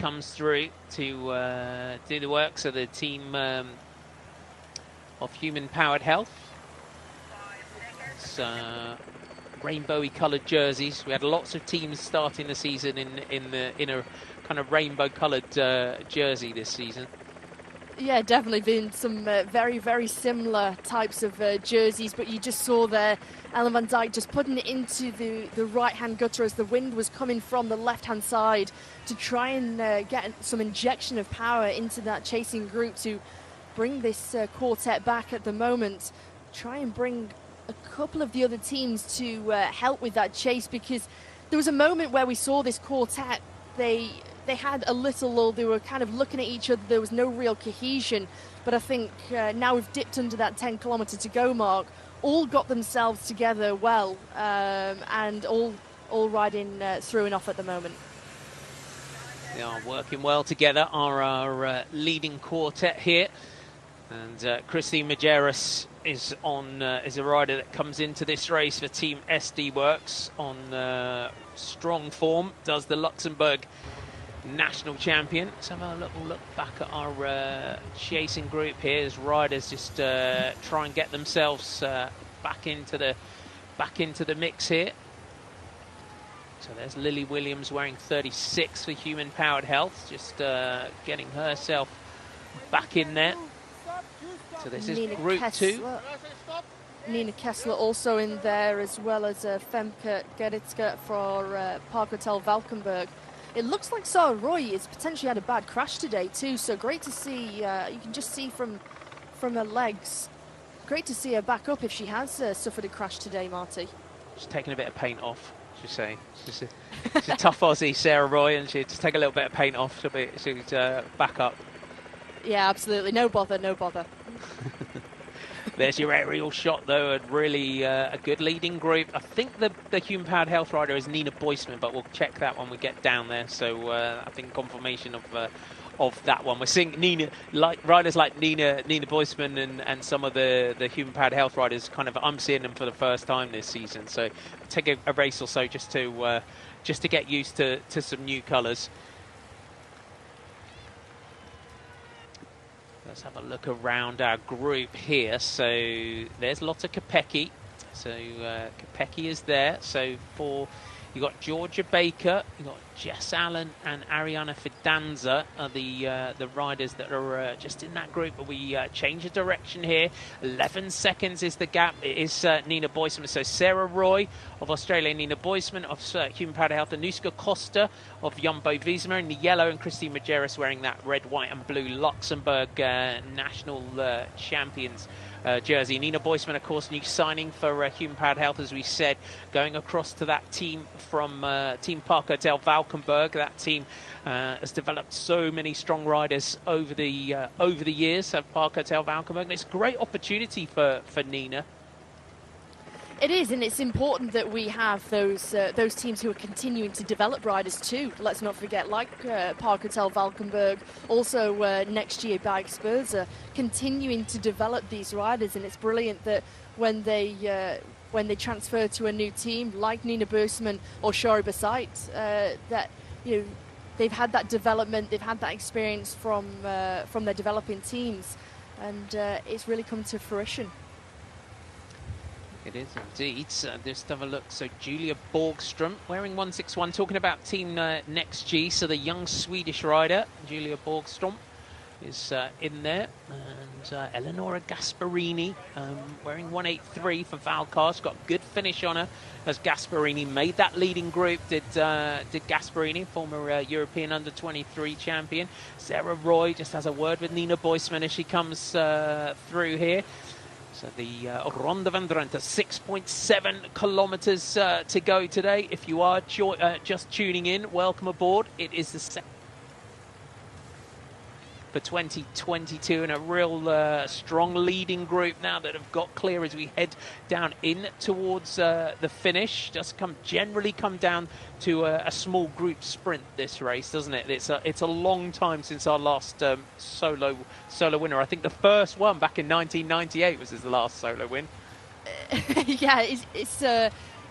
comes through to do the work. So the team of human-powered health. It's rainbowy coloured jerseys. We had lots of teams starting the season in a kind of rainbow coloured jersey this season. Yeah, definitely been some very, very similar types of jerseys, but you just saw there Ellen van Dijk just putting it into the right-hand gutter as the wind was coming from the left-hand side to try and get some injection of power into that chasing group to bring this quartet back at the moment. Try and bring a couple of the other teams to help with that chase, because there was a moment where we saw this quartet, they had a little lull, they were kind of looking at each other, there was no real cohesion, but I think now we've dipped under that 10 kilometre to go mark, all got themselves together well, and all riding through and off at the moment. They are working well together, our leading quartet here. And Christine Majerus is a rider that comes into this race for Team SD Works on strong form, does the Luxembourg national champion. Let's have a little look back at our chasing group here as riders just try and get themselves back into the mix here. So there's Lily Williams wearing 36 for Human Powered Health, just getting herself back in there. So this is Group 2. Nina Kessler also in there, as well as Femke Gerritske for Park Hotel Valkenburg. It looks like Sarah Roy has potentially had a bad crash today too, so great to see. You can just see from her legs. Great to see her back up if she has suffered a crash today, Marty. She's taking a bit of paint off, she's saying. She's a tough Aussie, Sarah Roy, and she'll just take a little bit of paint off. She'll back up. Yeah, absolutely. No bother, no bother. There's your aerial shot, though, and really a good leading group. I think the human-powered health rider is Nina Boisman, but we'll check that when we get down there. So I think confirmation of that one. We're seeing riders like Nina Boisman and some of the human-powered health riders. I'm seeing them for the first time this season. So take a race or so just to get used to some new colours. Let's have a look around our group here. So there's Lotte Kopecky. So Kopecky is there. So you got Georgia Baker, you got Jess Allen and Ariana Fidanza are the riders that are just in that group. But we change the direction here. 11 seconds is the gap. It is Nina Boisman. So Sarah Roy of Australia, Nina Boisman of Human Powered Health, Anuska Costa of Jumbo Visma in the yellow, and Christine Majerus wearing that red, white and blue Luxembourg national champions jersey. Nina Boisman, of course, new signing for Human Powered Health, as we said, going across to that team from Team Park Hotel Valkenburg. That team has developed so many strong riders over the years at Park Hotel Valkenburg, and it's a great opportunity for Nina. It is, and it's important that we have those teams who are continuing to develop riders too. Let's not forget, like Park Hotel Valkenburg, also next year Bike Spurs are continuing to develop these riders, and it's brilliant that when they transfer to a new team like Nina Boisman or Shari Basait, that they've had that development, they've had that experience from their developing teams, and it's really come to fruition. It is indeed. Just have a look. So Julia Borgström wearing 161, talking about Team Next G. So the young Swedish rider, Julia Borgström, is in there. And Eleonora Gasparini wearing 183 for Valcar. She's got a good finish on her as Gasparini made that leading group. Did Gasparini, former European under-23 champion. Sarah Roy just has a word with Nina Boisman as she comes through here. So the Ronde van Drenthe, 6.7 kilometres to go today. If you are just tuning in, welcome aboard. It is the second for 2022, and a real strong leading group now that have got clear as we head down in towards the finish. Just generally come down to a small group sprint this race, doesn't it? It's a long time since our last solo winner. I think the first one back in 1998 was his last solo win. Yeah,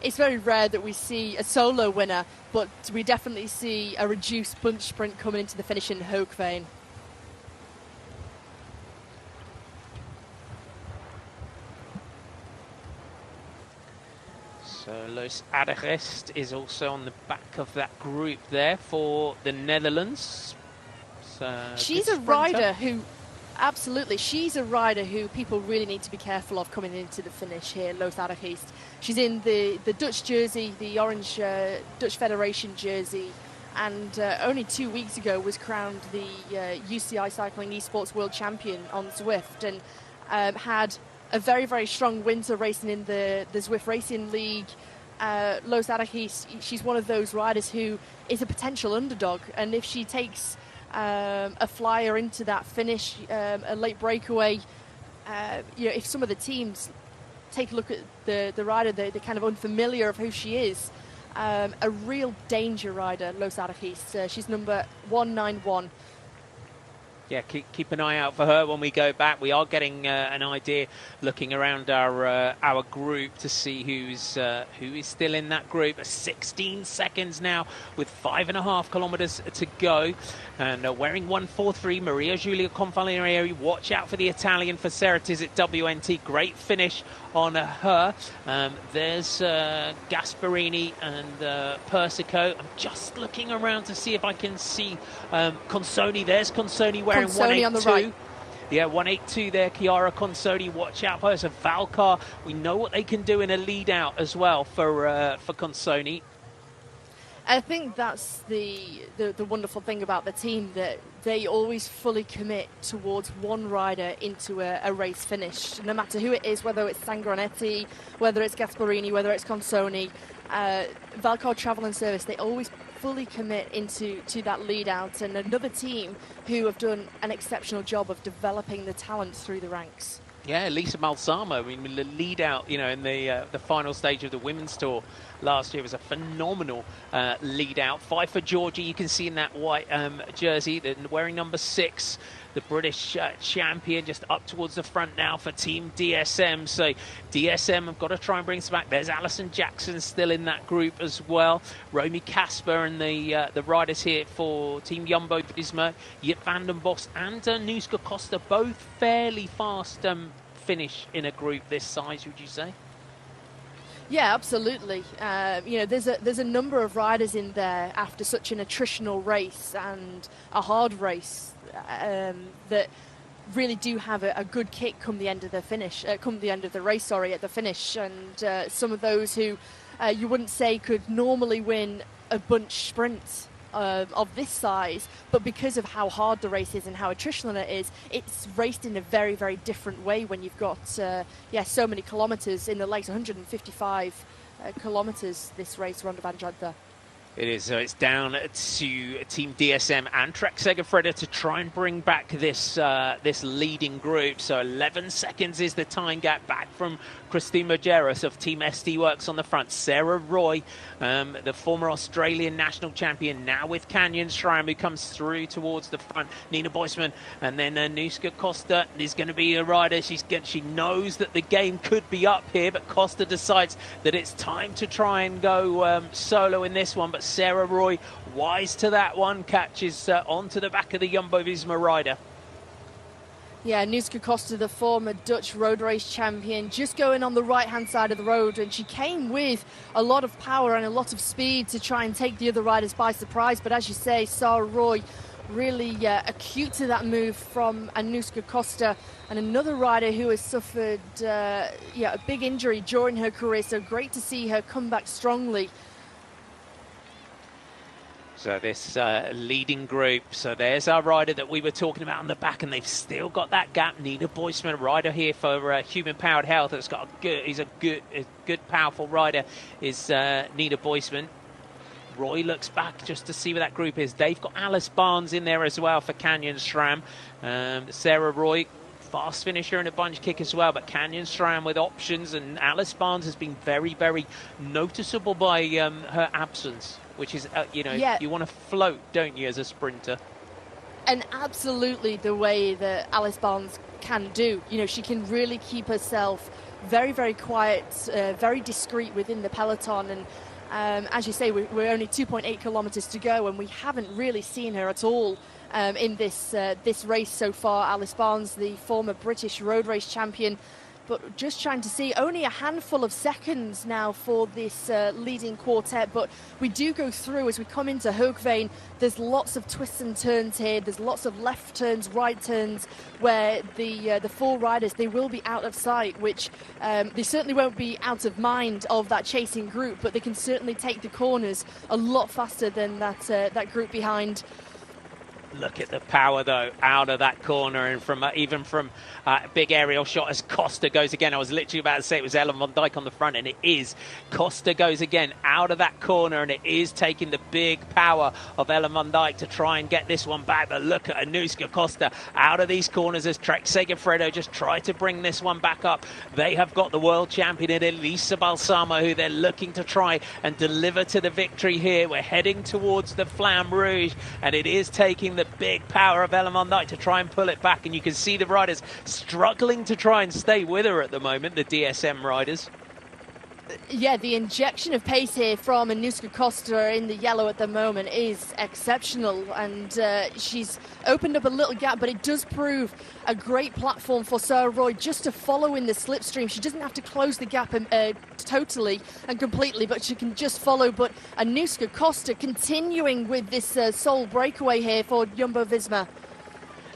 it's very rare that we see a solo winner, but we definitely see a reduced bunch sprint coming into the finish in Hoogeveen. So Loos Aderest is also on the back of that group there for the Netherlands. So she's a rider who, absolutely, she's a rider who people really need to be careful of coming into the finish here, Loos Aderest. She's in the Dutch jersey, the orange Dutch Federation jersey, and only 2 weeks ago was crowned the UCI Cycling Esports World Champion on Zwift, and had a very, very strong winter racing in the Zwift Racing League. Loos Aderest, she's one of those riders who is a potential underdog, and if she takes a flyer into that finish, a late breakaway, if some of the teams take a look at the rider, they're kind of unfamiliar of who she is. A real danger rider, Loos Aderest. She's number 191. Yeah, keep an eye out for her when we go back. We are getting an idea, looking around our group to see who is still in that group. 16 seconds now, with 5.5 kilometers to go, and wearing 143, Maria Giulia Confalonieri. Watch out for the Italian, for Ceretis at WNT. Great finish on her. There's Gasparini and Persico. I'm just looking around to see if I can see Consoni. There's Consoni wearing Consoni 182. on the right. Yeah, 182 there, Chiara Consoni. Watch out for her. So Valcar, we know what they can do in a lead out as well for Consoni. I think that's the wonderful thing about the team, that they always fully commit towards one rider into a race finish, no matter who it is, whether it's Sangranetti, whether it's Gasparini, whether it's Consoni. Valcar Travel and Service, they always fully commit into that lead out, and another team who have done an exceptional job of developing the talent through the ranks. Yeah, Lisa Malsamo, I mean, the lead out, in the final stage of the women's tour last year was a phenomenal lead out. 5 for Georgia, you can see in that white jersey, wearing number 6, the British champion, just up towards the front now for Team DSM. So DSM have got to try and bring us back. There's Alison Jackson still in that group as well. Romy Kasper and the riders here for Team Jumbo-Visma, Jip van den Bos and Nuska Costa, both fairly fast finish in a group this size, would you say? Yeah, absolutely. There's a number of riders in there after such an attritional race and a hard race that really do have a good kick come the end of the finish, come the end of the race, at the finish. And some of those who you wouldn't say could normally win a bunch sprint of this size, but because of how hard the race is and how attritional it is, it's raced in a very, very different way when you've got so many kilometres in the legs. 155 kilometres this race, Ronde van Drenthe. It is. So it's down to Team DSM and Trek Segafredo to try and bring back this leading group. So 11 seconds is the time gap back from Christine Majerus of Team SD Works on the front. Sarah Roy, the former Australian national champion, now with Canyon SRAM, who comes through towards the front. Nina Boisman, and then Nuska Costa is going to be a rider. She knows that the game could be up here, but Costa decides that it's time to try and go solo in this one. But Sarah Roy, wise to that one, catches onto the back of the Jumbo-Visma rider. Yeah, Nuska Costa, the former Dutch road race champion, just going on the right-hand side of the road, and she came with a lot of power and a lot of speed to try and take the other riders by surprise. But as you say, Sarah Roy really acute to that move from Nuska Costa, and another rider who has suffered a big injury during her career, so great to see her come back strongly. So this leading group, so there's our rider that we were talking about on the back, and they've still got that gap. Nina Boisman, rider here for Human Powered Health, that's got he's a good, powerful rider, is Nina Boisman. Roy looks back just to see where that group is. They've got Alice Barnes in there as well for Canyon SRAM. Sarah Roy, fast finisher and a bunch kick as well, but Canyon SRAM with options, and Alice Barnes has been very, very noticeable by her absence, which is, you want to float, don't you, as a sprinter? And absolutely the way that Alice Barnes can do. You know, she can really keep herself very, very quiet, very discreet within the peloton. And as you say, we're only 2.8 kilometres to go, and we haven't really seen her at all in this race so far. Alice Barnes, the former British road race champion, but just trying to see only a handful of seconds now for this leading quartet. But we do go through as we come into Hoogeveen. There's lots of twists and turns here. There's lots of left turns, right turns, where the four riders, they will be out of sight, which they certainly won't be out of mind of that chasing group, but they can certainly take the corners a lot faster than that group behind. Look at the power, though, out of that corner, and from even from big aerial shot as Costa goes again. I was literally about to say it was Ellen van Dijk on the front, and it is. Costa goes again out of that corner, and it is taking the big power of Ellen van Dijk to try and get this one back. But look at Anuska Costa out of these corners as Trek Segafredo just try to bring this one back up. They have got the world champion in Elisa Balsamo, who they're looking to try and deliver to the victory here. We're heading towards the Flamme Rouge, and it is taking the big power of Ellen van Dijk to try and pull it back, and you can see the riders struggling to try and stay with her at the moment, the DSM riders. Yeah, the injection of pace here from Anuska Costa in the yellow at the moment is exceptional, and she's opened up a little gap, but it does prove a great platform for Sarah Roy just to follow in the slipstream. She doesn't have to close the gap totally and completely, but she can just follow. But Anuska Costa continuing with this sole breakaway here for Jumbo-Visma.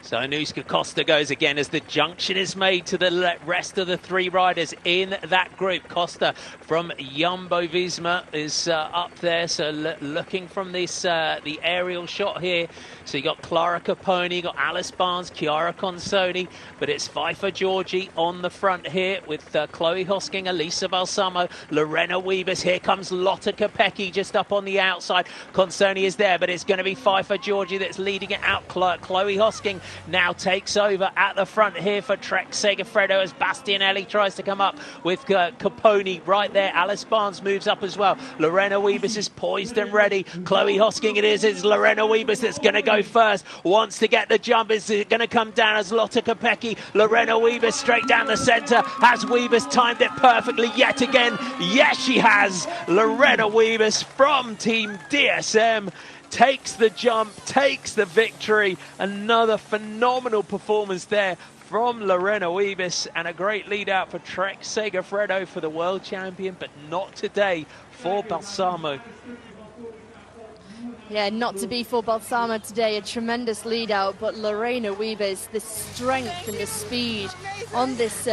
So Anuska Costa goes again as the junction is made to the rest of the three riders in that group. Costa from Jumbo-Visma is up there, so looking from this the aerial shot here. So you got Clara Caponi, you got Alice Barnes, Chiara Consoni, but it's Pfeiffer Georgi on the front here with Chloe Hosking, Elisa Balsamo, Lorena Wiebes. Here comes Lotta Kopecky just up on the outside. Consoni is there, but it's going to be Pfeiffer Georgi that's leading it out. Chloe Hosking now takes over at the front here for Trek Segafredo as Bastianelli tries to come up with Caponi right there. Alice Barnes moves up as well. Lorena Wiebes is poised and ready. Chloe Hosking it is. It's Lorena Wiebes that's going to go first. Wants to get the jump. Is it going to come down as Lotta Kopecky? Lorena Wiebes straight down the centre. Has Wiebes timed it perfectly yet again? Yes, she has. Lorena Wiebes from Team DSM takes the jump, takes the victory. Another phenomenal performance there from Lorena Wiebes, and a great lead out for Trek Segafredo for the world champion, but not today for Balsamo. Yeah, not to be for Balsamo today. A tremendous lead out, but Lorena Wiebes, the strength and the speed on this